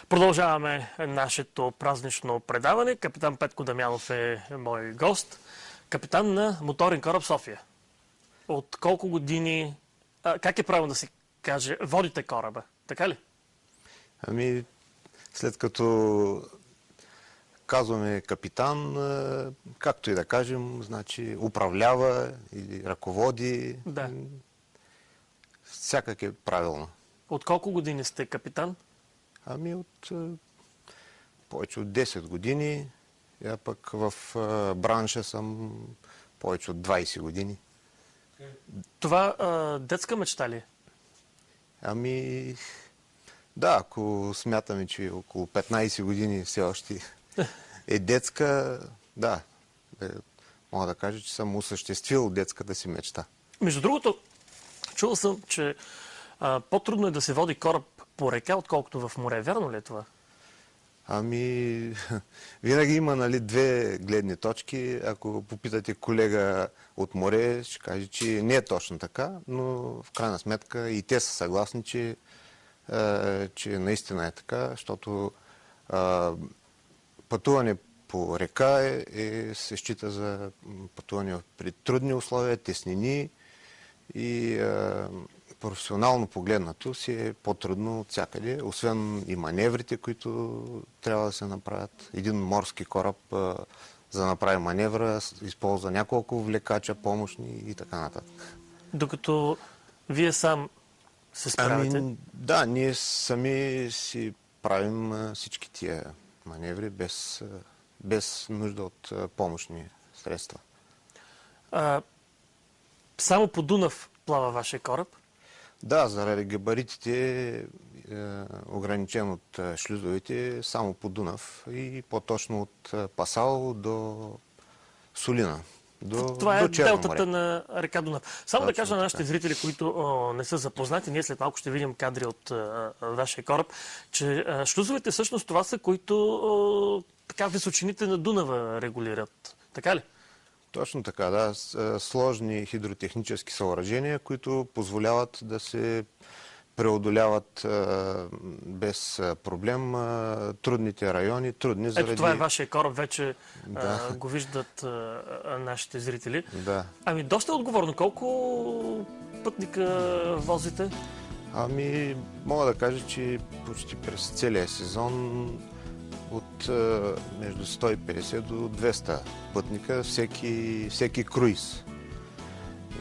Продължаваме нашето празнично предаване. Капитан Петко Дамянов е мой гост. Капитан на моторен кораб София. От колко години, как е правилно да се каже, водите кораба? Така ли? Ами, след като казваме капитан, както и да кажем, значи управлява или ръководи. Да. Всякак е правилно. От колко години сте капитан? Ами от повече от 10 години, а пък в бранша съм повече от 20 години. Това детска мечта ли е? Ами, да, ако смятаме, че около 15 години все още е детска, да, мога да кажа, че съм осъществил детската си мечта. Между другото, чувал съм, че по-трудно е да се води кораб по река, отколкото в море. Вярно ли е това? Ами, винаги има, нали, две гледни точки. Ако попитате колега от море, ще каже, че не е точно така, но в крайна сметка и те са съгласни, че наистина е така, защото пътуване по река се счита за пътуване при трудни условия, теснини и професионално погледнато си е по-трудно от всякъде, освен и маневрите, които трябва да се направят. Един морски кораб, за да направи маневра, използва няколко влекача, помощни и така нататък. Докато вие сам се справяте? Ами, да, ние сами си правим всички тия маневри без нужда от помощни средства. Само по Дунав плава вашия кораб? Да, заради габаритите, ограничен от шлюзовете, само по Дунав и по-точно от Пасал до Солина. Това е Черно делтата море. на река Дунав. Само да кажа на нашите така. зрители, които не са запознати, ние след малко ще видим кадри от вашия кораб, че шлюзовете всъщност това са, които така височините на Дунава регулират. Така ли? Точно така, да. Сложни хидротехнически съоръжения, които позволяват да се преодоляват без проблем трудните райони, трудни заради... Ето това е вашия кораб, вече го виждат нашите зрители. Да. Ами доста отговорно. Колко пътника возите? Ами, мога да кажа, че почти през целия сезон от между 150 до 200 пътника, всеки круиз.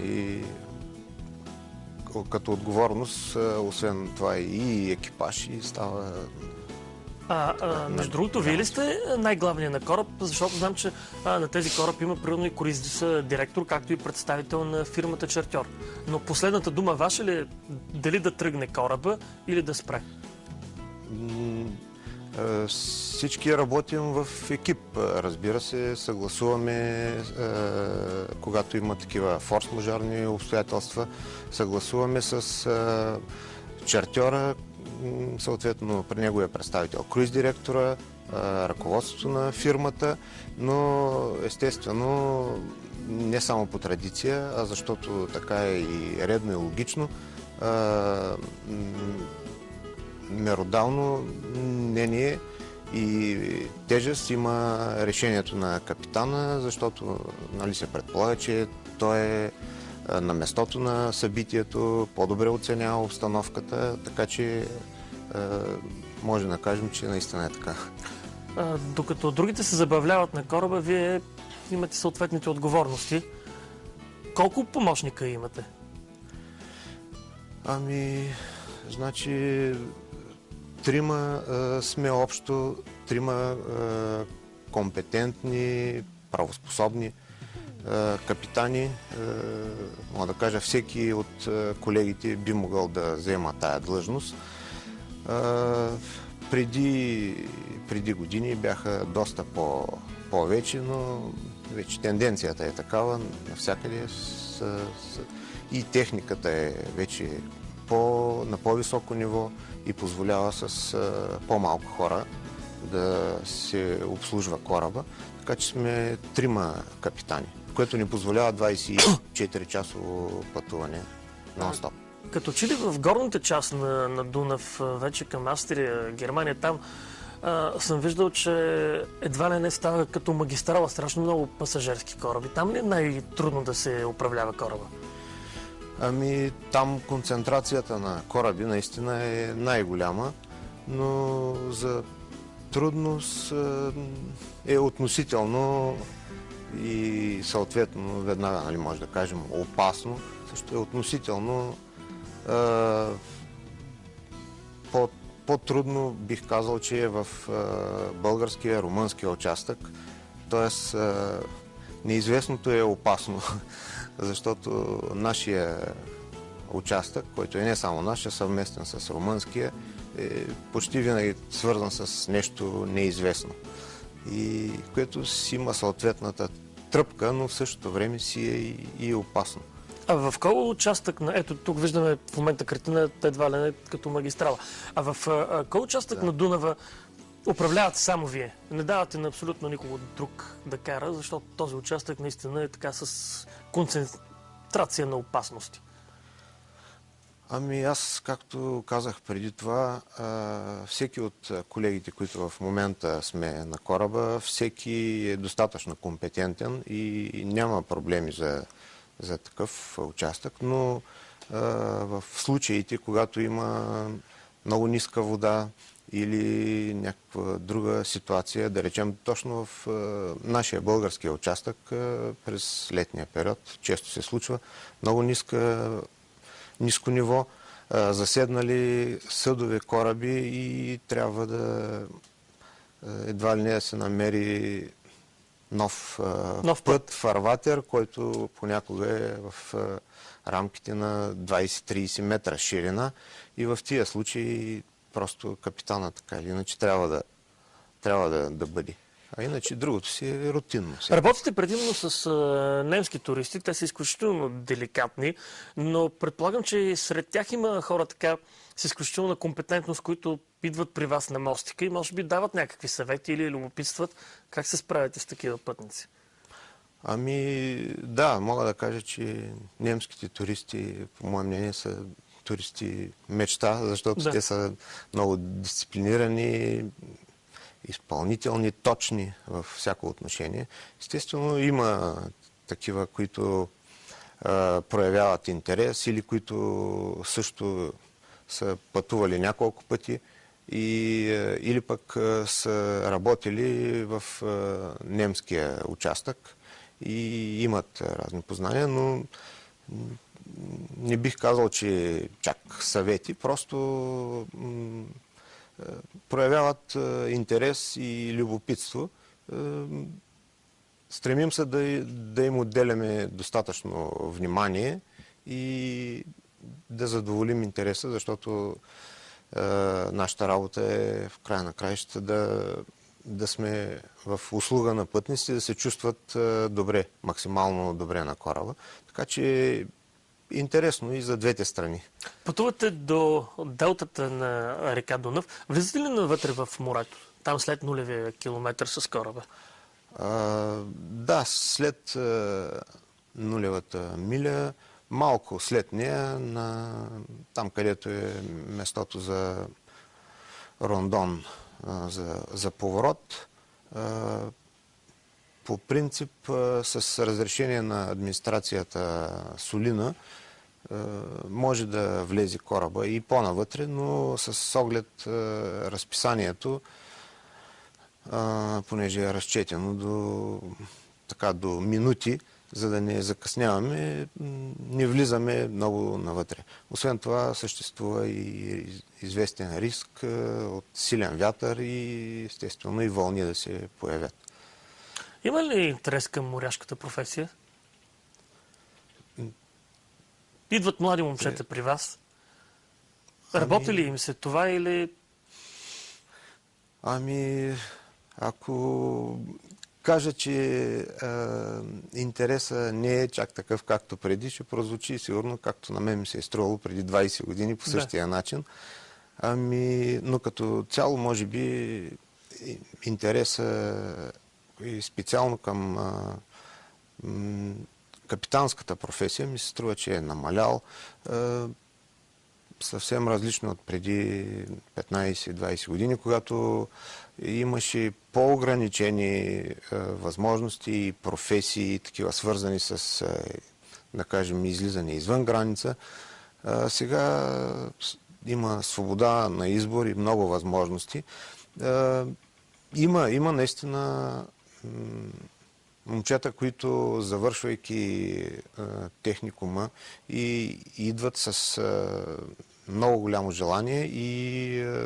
И като отговорност, освен това и екипаж, и става... Между другото, вие ли сте най-главният на кораб? Защото знам, че на тези кораб има примерно и круиз директор, както и представител на фирмата Чартьор. Но последната дума ваша ли е дали да тръгне кораба или да спре? Всички работим в екип. Разбира се, съгласуваме, когато има такива форс-мажорни обстоятелства, съгласуваме с Чартьора, съответно при него е представител круиз директора, ръководството на фирмата, но естествено не само по традиция, а защото така е и редно и логично, меродално мнение и тежест има решението на капитана, защото, нали, се предполага, че той е на местото на събитието, по-добре оценява обстановката, така че може да кажем, че наистина е така. Докато другите се забавляват на кораба, вие имате съответните отговорности. Колко помощника имате? Ами, значи, трима сме общо, трима компетентни, правоспособни капитани. Мога да кажа, всеки от колегите би могъл да взема тая длъжност. Преди години бяха доста повече, но вече тенденцията е такава навсякъде и техниката е вече на по-високо ниво и позволява с по-малко хора да се обслужва кораба. Така че сме трима капитани, което ни позволява 24-часово пътуване нон-стоп. Като че ли в горната част на Дунав, вече към Австрия, Германия, там съм виждал, че едва ли не става като магистрала, страшно много пасажирски кораби. Там ли е най-трудно да се управлява кораба? Ами там концентрацията на кораби наистина е най-голяма, но за трудност е относително и съответно веднага, нали, може да кажем, опасно. Също е относително по-трудно бих казал, че е в българския, румънския участък. Тоест неизвестното е опасно, защото нашия участък, който е не само наш, е съвместен с румънския, е почти винаги свързан с нещо неизвестно. И което си има съответната тръпка, но в същото време си е и опасно. А в кой участък на... Ето, тук виждаме в момента картина, едва ли не като магистрала. А в кой участък на Дунава управлявате само вие? Не давате на абсолютно никого друг да кара, защото този участък наистина е така с концентрация на опасности. Ами аз, както казах преди това, всеки от колегите, които в момента сме на кораба, всеки е достатъчно компетентен и няма проблеми за такъв участък, но в случаите, когато има много ниска вода или някаква друга ситуация, да речем точно в нашия българския участък през летния период, често се случва много ниско ниво, заседнали съдове, кораби и трябва да едва ли не да се намери нов път, фарватер, който понякога е в рамките на 20-30 метра ширина и в тия случаи просто капитана така или иначе трябва да бъде. А иначе другото си е рутинно. Работите предимно с немски туристи, те са изключително деликатни, но предполагам, че и сред тях има хора така с изключителна компетентност, които идват при вас на мостика и може би дават някакви съвети или любопитстват. Как се справяте с такива пътници? Ами да, мога да кажа, че немските туристи, по мое мнение, са туристи мечта, защото те са много дисциплинирани, изпълнителни, точни във всяко отношение. Естествено, има такива, които проявяват интерес или които също са пътували няколко пъти или пък са работили в немския участък и имат разни познания, но не бих казал, че чак съвети, просто проявяват интерес и любопитство. Стремим се да им отделяме достатъчно внимание и да задоволим интереса, защото нашата работа е в края на краищата да сме в услуга на пътниците, да се чувстват добре, максимално добре на кораба. Така че интересно и за двете страни. Пътувате до делтата на река Дунав. Влизате ли навътре в морето? Там след нулевия километър с кораба? Да, след нулевата миля, малко след нея, там където е местото за рондон, за поворот. По принцип, с разрешение на администрацията Солина, може да влезе кораба и по-навътре, но с оглед разписанието, понеже е разчетено до минути, за да не закъсняваме, не влизаме много навътре. Освен това, съществува и известен риск от силен вятър и естествено и вълни да се появят. Има ли интерес към моряшката професия? Идват млади момчета при вас. Работи ли им се това или... Ако кажа, че интереса не е чак такъв както преди, ще прозвучи сигурно, както на мен ми се е струвало преди 20 години по същия начин. Но като цяло, може би, интереса и специално към капитанската професия ми се струва, че е намалял. съвсем различно от преди 15-20 години, когато имаше по-ограничени възможности и професии, такива свързани с, да кажем, излизане извън граница. Сега има свобода на избор и много възможности. Има наистина момчета, които, завършвайки техникума, и идват с много голямо желание и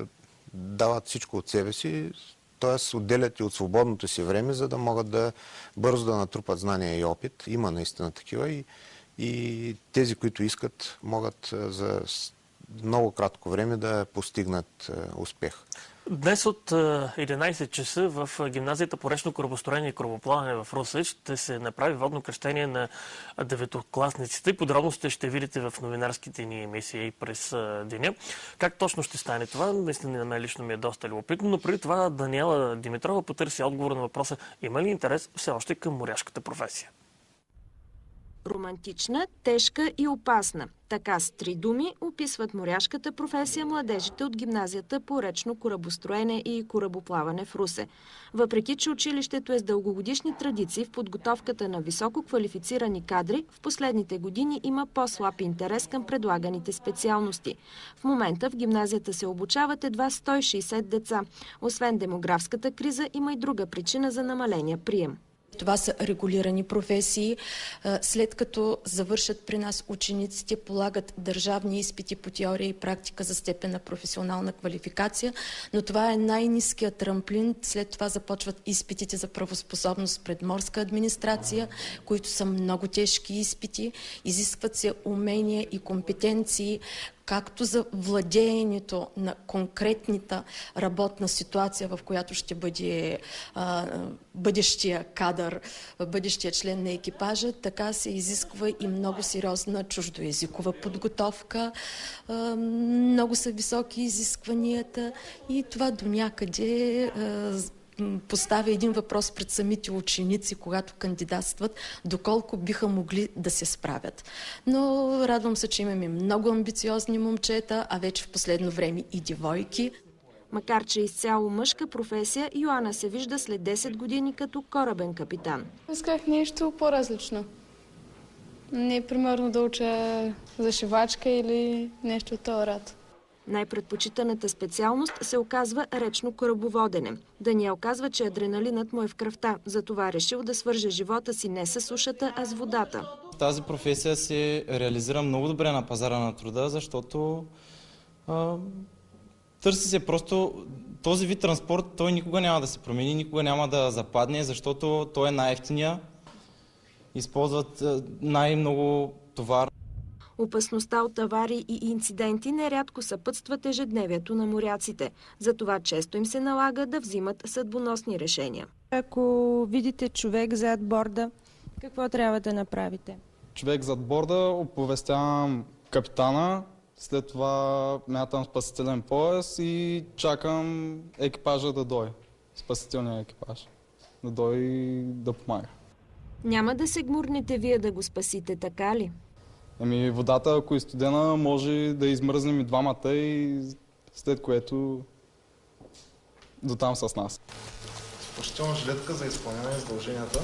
дават всичко от себе си, т.е. отделят и от свободното си време, за да могат бързо да натрупат знания и опит. Има наистина такива и тези, които искат, могат за много кратко време да постигнат успех. Днес от 11 часа в гимназията по речно корабостроение и корабоплаване в Русе ще се направи водно кръщение на деветокласниците. Подробностите ще видите в новинарските ни емисии през деня. Как точно ще стане това? Наистина на мен лично ми е доста любопитно, но преди това Даниела Димитрова потърси отговор на въпроса: има ли интерес все още към моряшката професия? Романтична, тежка и опасна. Така с 3 думи описват моряшката професия младежите от гимназията по речно корабостроене и корабоплаване в Русе. Въпреки че училището е с дългогодишни традиции в подготовката на високо квалифицирани кадри, в последните години има по-слаб интерес към предлаганите специалности. В момента в гимназията се обучават едва 160 деца. Освен демографската криза, има и друга причина за намаления прием. Това са регулирани професии. След като завършат при нас, учениците полагат държавни изпити по теория и практика за степен на професионална квалификация, но това е най-ниският трамплин. След това започват изпитите за правоспособност пред морска администрация, които са много тежки изпити. Изискват се умения и компетенции, както за владеенето на конкретната работна ситуация, в която ще бъде бъдещия кадър, бъдещия член на екипажа, така се изисква и много сериозна чуждоезикова подготовка. Много са високи изискванията и това до някъде поставя един въпрос пред самите ученици, когато кандидатстват, доколко биха могли да се справят. Но радвам се, че имаме много амбициозни момчета, а вече в последно време и девойки. Макар че изцяло мъжка професия, Йоана се вижда след 10 години като корабен капитан. Исках нещо по-различно. Не примерно да уча за шивачка или нещо от този род. Най-предпочитаната специалност се оказва речно корабоводене. Даниел казва, че адреналинът му е в кръвта, затова решил да свърже живота си не с сушата, а с водата. Тази професия се реализира много добре на пазара на труда, защото търси се просто този вид транспорт, той никога няма да се промени, никога няма да западне, защото той е най-евтиния, използват най-много товар. Опасността от аварии и инциденти нерядко съпътстват ежедневието на моряците. Затова често им се налага да взимат съдбоносни решения. Ако видите човек зад борда, какво трябва да направите? Човек зад борда, оповестявам капитана, след това мятам спасителен пояс и чакам екипажа да дойде. Спасителния екипаж. Да дойде и да помага. Няма да се гмурнете вие да го спасите, така ли? Водата, ако е студена, може да измръзнем и двамата и след което до там с нас. Спасителна жилетка за изпълнение на задълженията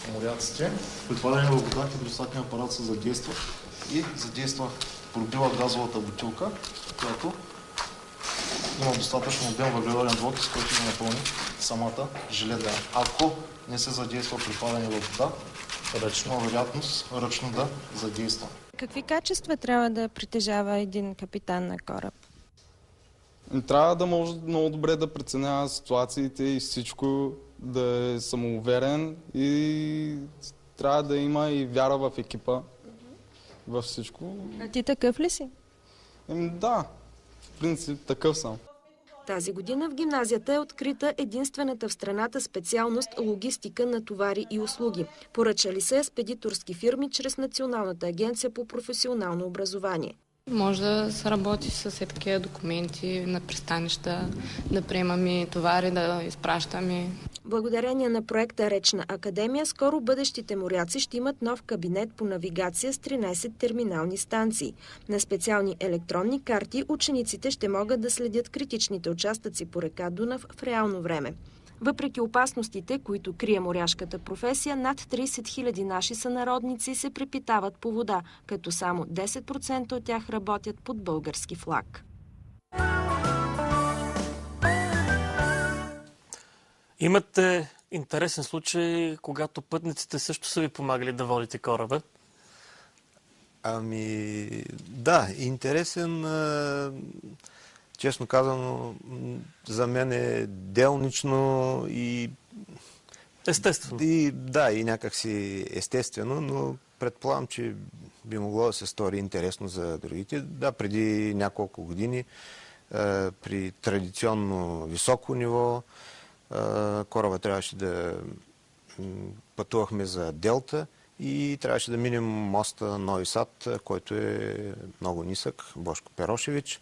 на моряците. При падане във вода хидростатния апарат се задейства и задейства пробива газовата бутилка, която има достатъчно обем въглероден двуокис, който да напълни самата жилетка. Ако не се задейства при падане във вода, има вероятност ръчно да задейства. Какви качества трябва да притежава един капитан на кораб? Трябва да може много добре да преценява ситуациите и всичко, да е самоуверен и трябва да има и вяра в екипа, във всичко. А ти такъв ли си? Да, в принцип такъв съм. Тази година в гимназията е открита единствената в страната специалност логистика на товари и услуги. Поръчали се спедиторски фирми чрез Националната агенция по професионално образование. Може да се работи с такива документи на пристанища, да приемаме товари, да изпращаме. Благодарение на проекта Речна академия, скоро бъдещите моряци ще имат нов кабинет по навигация с 13 терминални станции. На специални електронни карти учениците ще могат да следят критичните участъци по река Дунав в реално време. Въпреки опасностите, които крие моряшката професия, над 30 000 наши сънародници се препитават по вода, като само 10% от тях работят под български флаг. Имате интересен случай, когато пътниците също са ви помагали да водите кораба? Да, интересен. Честно казано, за мен е делнично и... Естествено. И някакси естествено, но предполагам, че би могло да се стори интересно за другите. Да, преди няколко години при традиционно високо ниво кораба трябваше да пътувахме за Делта и трябваше да минем моста Нови Сад, който е много нисък, Божко Перошевич.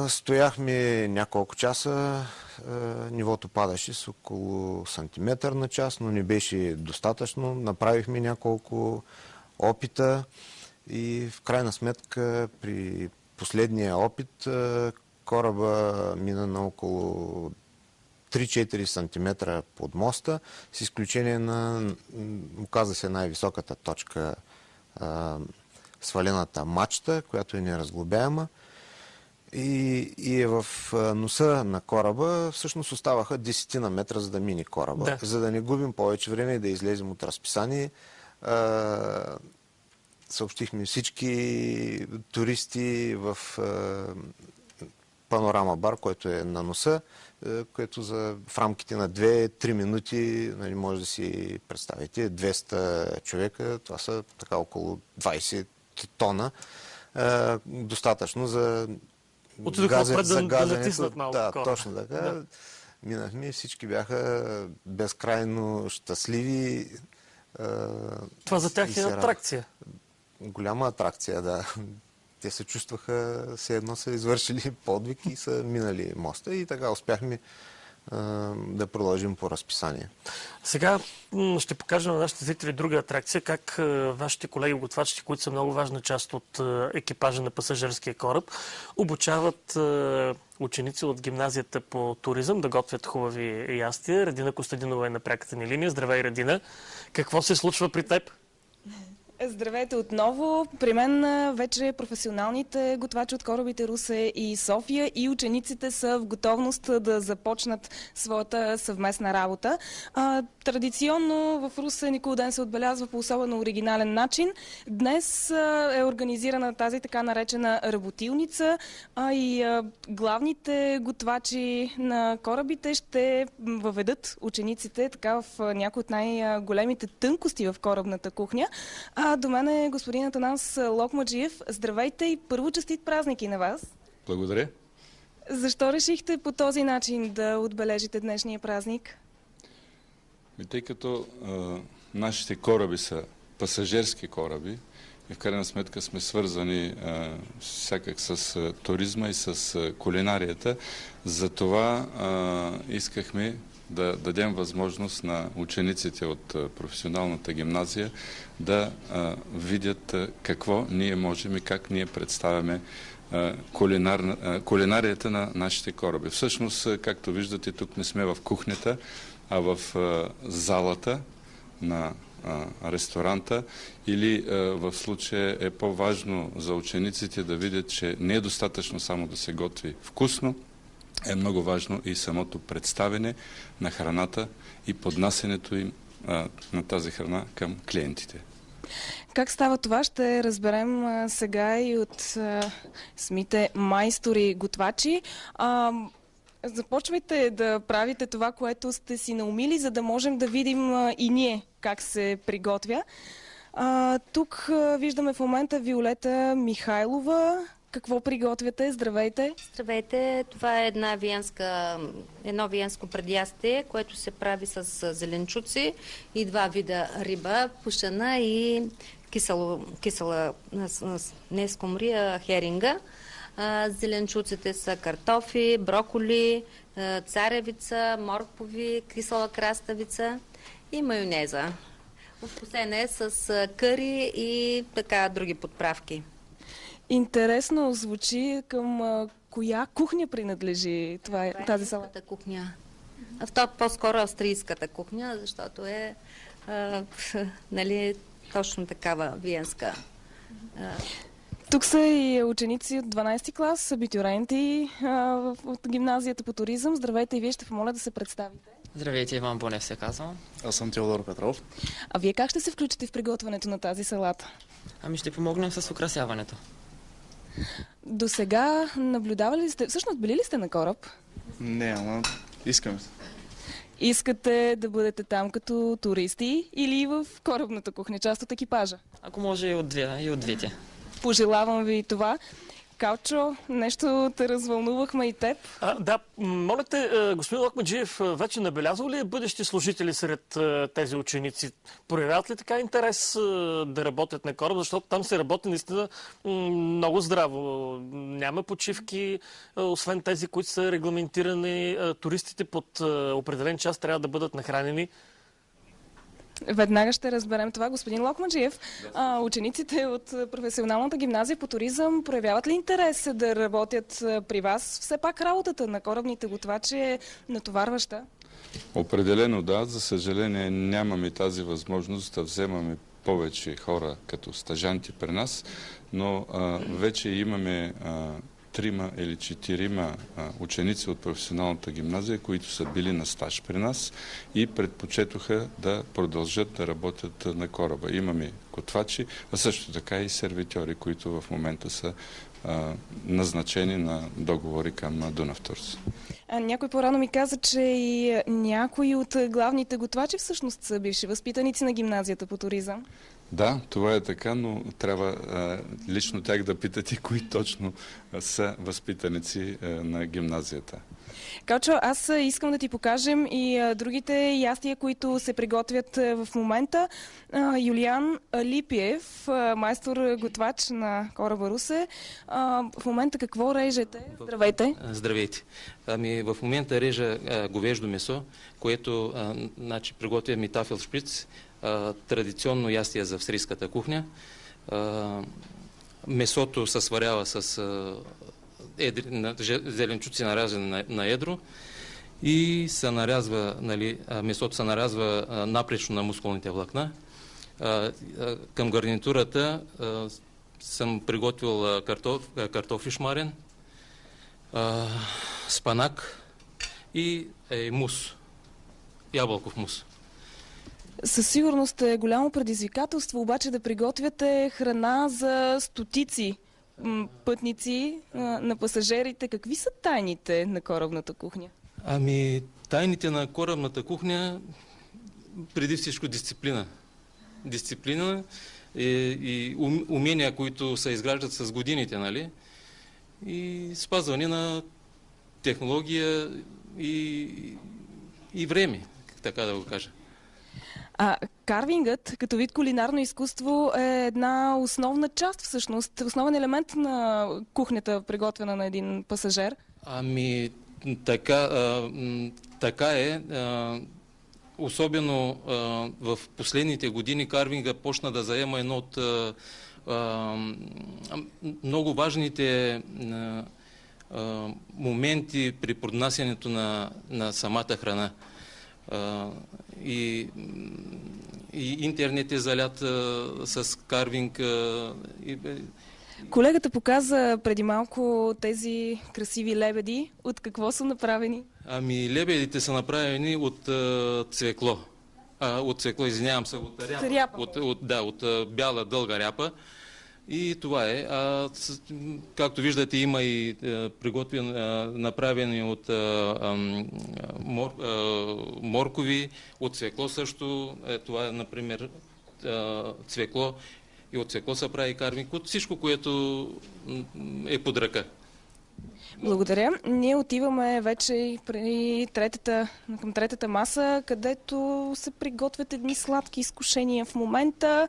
Стояхме няколко часа, нивото падаше с около сантиметър на час, но не беше достатъчно. Направихме няколко опита и в крайна сметка при последния опит кораба мина на около 3-4 см под моста, с изключение на, оказа се най-високата точка, свалената мачта, която е неразглобяема. И в носа на кораба всъщност оставаха 10 метра, за да мине кораба. Да. За да не губим повече време и да излезем от разписание, съобщихме всички туристи в панорама бар, който е на носа, което в рамките на 2-3 минути, може да си представите, 200 човека, това са така около 20 тона, достатъчно за да натиснат малко кораба. кораба. Точно така. Да. Минахме, всички бяха безкрайно щастливи. Това за тях е атракция. Голяма атракция, да. Те се чувстваха, все едно са извършили подвиг и са минали моста и така успяхме да продължим по разписание. Сега ще покажем на нашите зрители друга атракция, как вашите колеги готвачи, които са много важна част от екипажа на пасажирския кораб, обучават ученици от гимназията по туризъм да готвят хубави ястия. Радина Костадинова е на пряката ни линия. Здравей, Радина! Какво се случва при теб? Здравейте отново. При мен вече професионалните готвачи от корабите Русе и София и учениците са в готовност да започнат своята съвместна работа. Традиционно в Русе Никол ден се отбелязва по особено оригинален начин. Днес е организирана тази така наречена работилница, и главните готвачи на корабите ще въведат учениците така в някои от най-големите тънкости в корабната кухня. До мен е господин Атанас Локмаджиев. Здравейте и първо честит празник и на вас. Благодаря. Защо решихте по този начин да отбележите днешния празник? Тъй като нашите кораби са пасажирски кораби и в крайна сметка сме свързани всякак с туризма и с кулинарията, затова искахме да дадем възможност на учениците от професионалната гимназия да видят какво ние можем и как ние представяме кулинарията на нашите кораби. Всъщност, както виждате, тук не сме в кухнята, а в залата на ресторанта, или в случая е по-важно за учениците да видят, че не е достатъчно само да се готви вкусно, е много важно и самото представяне на храната и поднасянето им на тази храна към клиентите. Как става това, ще разберем сега и от самите майстори-готвачи. Започвайте да правите това, което сте си наумили, за да можем да видим и ние как се приготвя. Тук виждаме в момента Виолета Михайлова. Какво приготвяте? Здравейте! Здравейте! Това е едно виенско предястие, което се прави с зеленчуци и два вида риба, пушена и кисела, не скумрия, херинга. Зеленчуците са картофи, броколи, царевица, моркови, кисела краставица и майонеза. Вкусен е с къри и така други подправки. Интересно звучи. Към коя кухня принадлежи тази салата? Кухня. Това по-скоро австрийската кухня, защото е нали, точно такава виенска. Тук са и ученици от 12-ти клас, абитюренти от гимназията по туризъм. Здравейте, и вие, ще помоля да се представите. Здравейте, Иван Бонев се казвам. Аз съм Теодор Петров. А вие как ще се включите в приготвянето на тази салата? Ами ще помогнем с украсяването. До сега наблюдавали ли сте, всъщност били ли сте на кораб? Не, ама искам. Искате да бъдете там като туристи или в корабната кухня, част от екипажа? Ако може и от двете. Пожелавам ви това. Калчо, нещо те развълнувахме и теб. Да, моля те, господин Локмаджиев, вече набелязал ли е бъдещи служители сред тези ученици? Проявяват ли така интерес да работят на кораб? Защото там се работи наистина много здраво. Няма почивки, освен тези, които са регламентирани. Туристите под определен час трябва да бъдат нахранени. Веднага ще разберем това. Господин Локмаджиев, учениците от професионалната гимназия по туризъм проявяват ли интерес да работят при вас? Все пак работата на корабните готвачи е натоварваща. Определено да. За съжаление нямаме тази възможност да вземаме повече хора като стажанти при нас, но вече имаме 3 или 4 ученици от професионалната гимназия, които са били на стаж при нас и предпочетоха да продължат да работят на кораба. Имаме готвачи, а също така и сервитьори, които в момента са назначени на договори към Дунав Турс. Някой по-рано ми каза, че и някои от главните готвачи всъщност са бивши възпитаници на гимназията по туризъм. Да, това е така, но трябва лично тях да питате кои точно са възпитаници на гимназията. Калчо, аз искам да ти покажем и другите ястия, които се приготвят в момента. Юлиан Липиев, майстор-готвач на кораба Русе. В момента какво режете? Здравейте! Здравейте! Ами в момента режа говеждо месо, което приготвяме тафел шприц, традиционно ястие за австрийската кухня. Месото се сварява с зеленчуци нарязани на едро и се нарязва, месото се нарязва напречно на мускулните влакна. Към гарнитурата съм приготвил картофи шмарен, спанак и мус, ябълков мус. Със сигурност е голямо предизвикателство, обаче да приготвяте храна за стотици пътници на пасажирите. Какви са тайните на корабната кухня? Ами, тайните на корабната кухня преди всичко дисциплина. Дисциплина и умения, които се изграждат с годините, нали? И спазване на технология и време, така да го кажа. Карвингът, като вид кулинарно изкуство, е една основна част, всъщност, основен елемент на кухнята, приготвена на един пасажир. Ами, така е. Особено в последните години карвинга почна да заема едно от много важните моменти при поднасянето на самата храна. И интернет е залят с карвинг. Колегата показа преди малко тези красиви лебеди. От какво са направени? Ами лебедите са направени от цвекло. От цвекло, извинявам се, от ряпа. От бяла дълга ряпа. И това е. Както виждате, има и направени от моркови, от цвекло също. Това е, например, цвекло. И от цвекло се прави карвинг. От всичко, което е под ръка. Благодаря. Ние отиваме вече към третата маса, където се приготвят едни сладки изкушения. В момента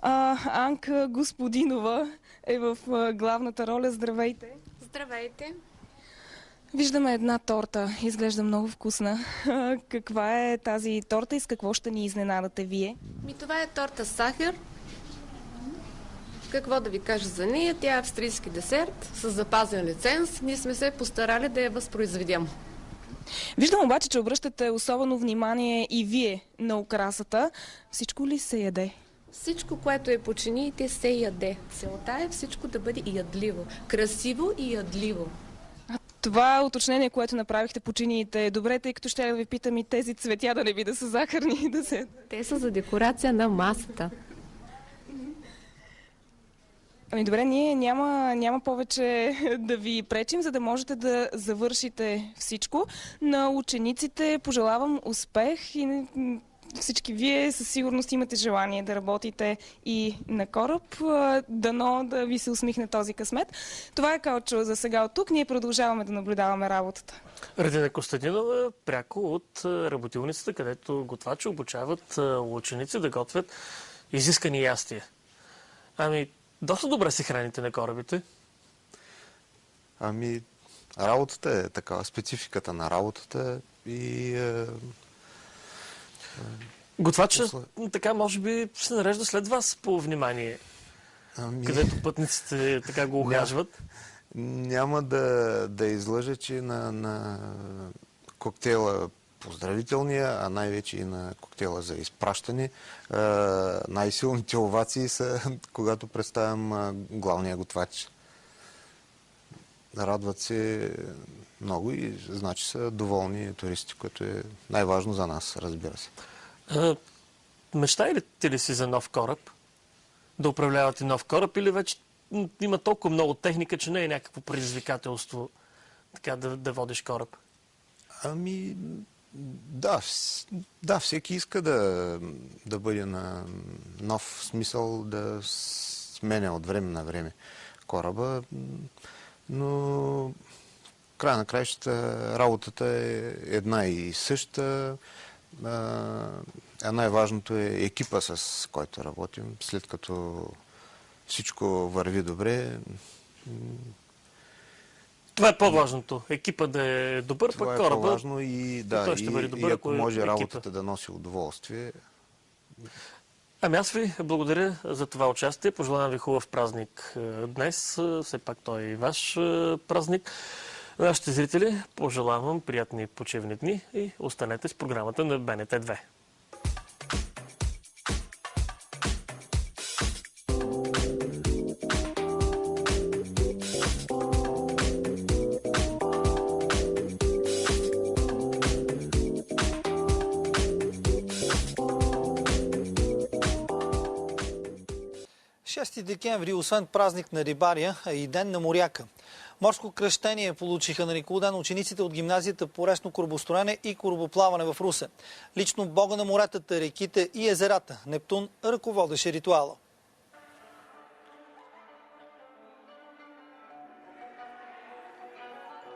Анка Господинова е в главната роля. Здравейте! Здравейте! Виждаме една торта. Изглежда много вкусна. Каква е тази торта и с какво ще ни изненадате вие? Това е торта с сахар. Какво да ви кажа за нея? Тя е австрийски десерт с запазен лиценз. Ние сме се постарали да я възпроизведем. Виждам обаче, че обръщате особено внимание и вие на украсата. Всичко ли се яде? Всичко, което е по чиниите, се яде. Целта е всичко да бъде ядливо. Красиво и ядливо. Това уточнение, което направихте по чиниите, е добре, тъй като ще да ви питам и тези цветя да не би да са захарни и да се... Те са за декорация на масата. Ами добре, ние няма повече да ви пречим, за да можете да завършите всичко. На учениците пожелавам успех и всички вие със сигурност имате желание да работите и на кораб. Дано да ви се усмихне този късмет. Това е Калчо за сега от тук. Ние продължаваме да наблюдаваме работата. Радина Костадинова, пряко от работилницата, където готвачи обучават ученици да готвят изискани ястия. Ами, доста добре се храните на корабите. Ами, работата е такава, спецификата на работата и... Готвача, така може би се нарежда след вас по внимание, където пътниците така го ухажват. Няма да излъжа, че на коктейла поздравителния, а най-вече и на коктейла за изпращане, най-силните овации са, когато представям главния готвач. Радват се много и значи са доволни туристи, което е най-важно за нас, разбира се. Мечтаете ли си за нов кораб? Да управлявате нов кораб или вече има толкова много техника, че не е някакво предизвикателство така да водиш кораб? Ами, да, всеки иска да бъде на нов смисъл, да сменя от време на време кораба, но в края на краищата работата е една и съща. Най-важното е екипа, с който работим. След като всичко върви добре. Това е по-важното. Екипа да е добър, пък кораба. Това е по-важно и той ще бъде добър, ако може работата да носи удоволствие. Ами аз ви благодаря за това участие. Пожелавам ви хубав празник днес. Все пак той е и ваш празник. Нашите зрители пожелавам приятни почивни дни и останете с програмата на БНТ 2. Декември, освен празник на рибаря, е и ден на моряка. Морско кръщение получиха на Николден учениците от гимназията по речно корабостроене и корабоплаване в Русе. Лично бога на моретата, реките и езерата Нептун ръководеше ритуала.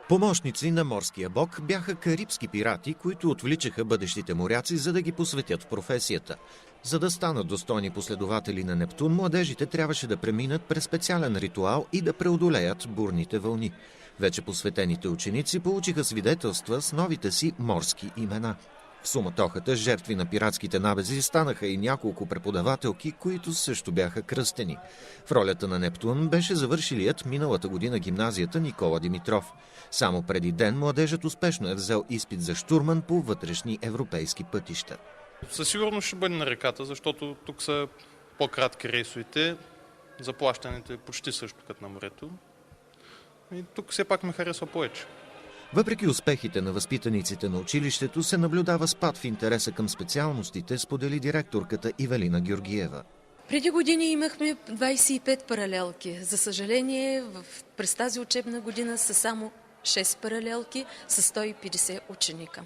Помощници на морския бог бяха карибски пирати, които отвличаха бъдещите моряци, за да ги посветят в професията. За да станат достойни последователи на Нептун, младежите трябваше да преминат през специален ритуал и да преодолеят бурните вълни. Вече посветените ученици получиха свидетелства с новите си морски имена. В суматохата жертви на пиратските набези станаха и няколко преподавателки, които също бяха кръстени. В ролята на Нептун беше завършилият миналата година гимназията Никола Димитров. Само преди ден младежът успешно е взел изпит за щурман по вътрешни европейски пътища. Със сигурност ще бъде на реката, защото тук са по-кратки рейсовете, заплащането е почти също като на морето. И тук все пак ме харесва повече. Въпреки успехите на възпитаниците на училището, се наблюдава спад в интереса към специалностите, сподели директорката Ивелина Георгиева. Преди години имахме 25 паралелки. За съжаление, през тази учебна година са само 6 паралелки с 150 ученика.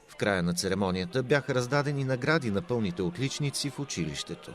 В края на церемонията бяха раздадени награди на пълните отличници в училището.